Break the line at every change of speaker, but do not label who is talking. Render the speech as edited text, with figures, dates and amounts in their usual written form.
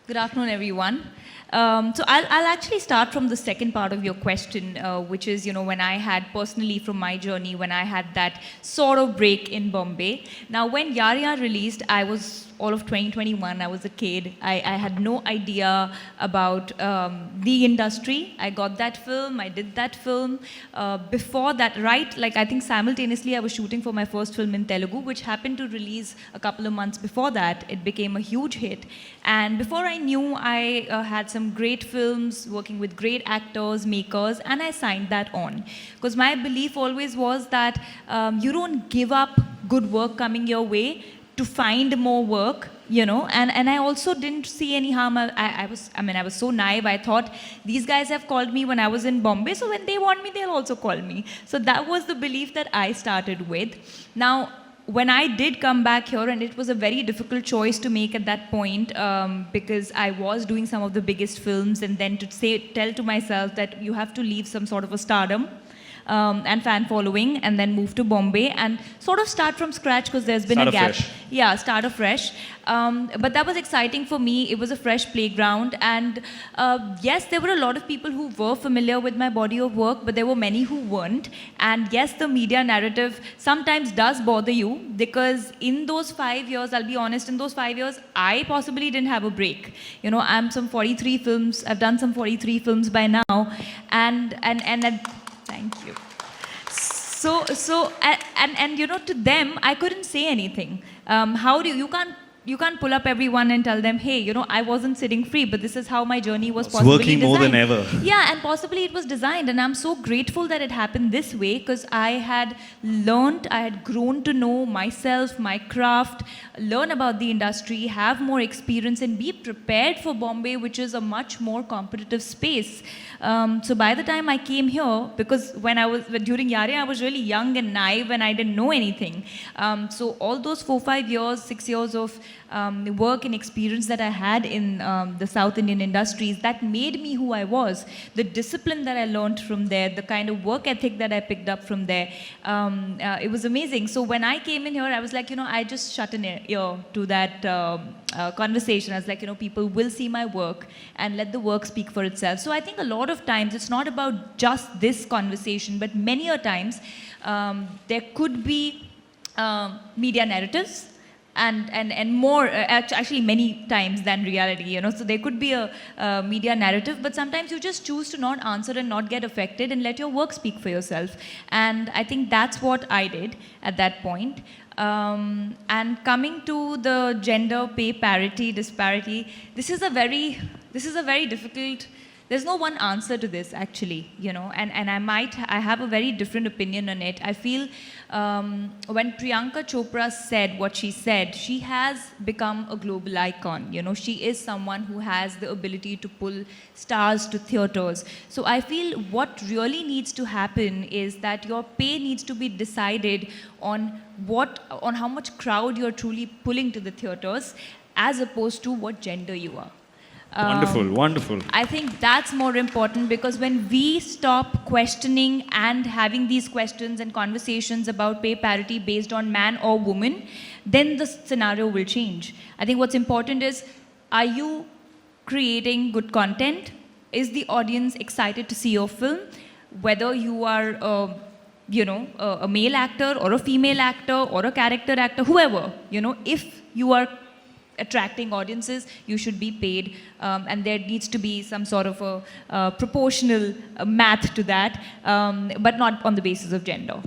Good afternoon, everyone. So I'll actually start from the second part of your question, which is, when I had personally from my journey, when I had that sort of break in Bombay. Now, when Yaar Yaar released, I was all of 2021. I was a kid. I had no idea about the industry. I got that film. I did that film. Before that, right, like I think simultaneously I was shooting for my first film in Telugu, which happened to release a couple of months before that. It became a huge hit. And before I knew, I had some great films, working with great actors, makers, and I signed that on. Because my belief always was that you don't give up good work coming your way to find more work, and I also didn't see any harm. I was so naive. I thought these guys have called me when I was in Bombay, so when they want me, they'll also call me. So that was the belief that I started with. Now, when I did come back here, and it was a very difficult choice to make at that point, because I was doing some of the biggest films, and then to tell to myself that you have to leave some sort of a stardom and fan following, and then move to Bombay and sort of start from scratch, because there's been a gap.
Fresh.
Yeah, start afresh. But that was exciting for me. It was a fresh playground, and yes, there were a lot of people who were familiar with my body of work, but there were many who weren't. And yes, the media narrative sometimes does bother you, because in those 5 years, I'll be honest, in those 5 years, I possibly didn't have a break. I'm some 43 films. I've done some 43 films by now, and thank you. To them, I couldn't say anything. How do you can't pull up everyone and tell them, hey, I wasn't sitting free, but this is how my journey was possibly
working
designed.
more than ever.
Yeah, and possibly it was designed, and I'm so grateful that it happened this way, because I had learned, I had grown to know myself, my craft, learn about the industry, have more experience, and be prepared for Bombay, which is a much more competitive space. So by the time I came here, because during Yaar Yaar, I was really young and naive, and I didn't know anything. So all those 4-5 years, 6 years of work and experience that I had in the South Indian industries, that made me who I was. The discipline that I learned from there, the kind of work ethic that I picked up from there, it was amazing. So when I came in here, I was like, I just shut an ear to that conversation. I was like, people will see my work and let the work speak for itself. So I think a lot of times it's not about just this conversation, but many a times there could be media narratives, and more, actually many times than reality, So there could be a media narrative, but sometimes you just choose to not answer and not get affected and let your work speak for yourself. And I think that's what I did at that point. And coming to the gender pay parity, disparity, this is a very difficult. There's no one answer to this, actually, and I have a very different opinion on it. I feel when Priyanka Chopra said what she said, she has become a global icon. She is someone who has the ability to pull stars to theaters. So I feel what really needs to happen is that your pay needs to be decided on how much crowd you're truly pulling to the theaters, as opposed to what gender you are.
Wonderful.
I think that's more important, because when we stop questioning and having these questions and conversations about pay parity based on man or woman, then the scenario will change. I think what's important is, are you creating good content? Is the audience excited to see your film? Whether you are a male actor or a female actor or a character actor, whoever, if you are attracting audiences, you should be paid, and there needs to be some sort of a proportional math to that, but not on the basis of gender.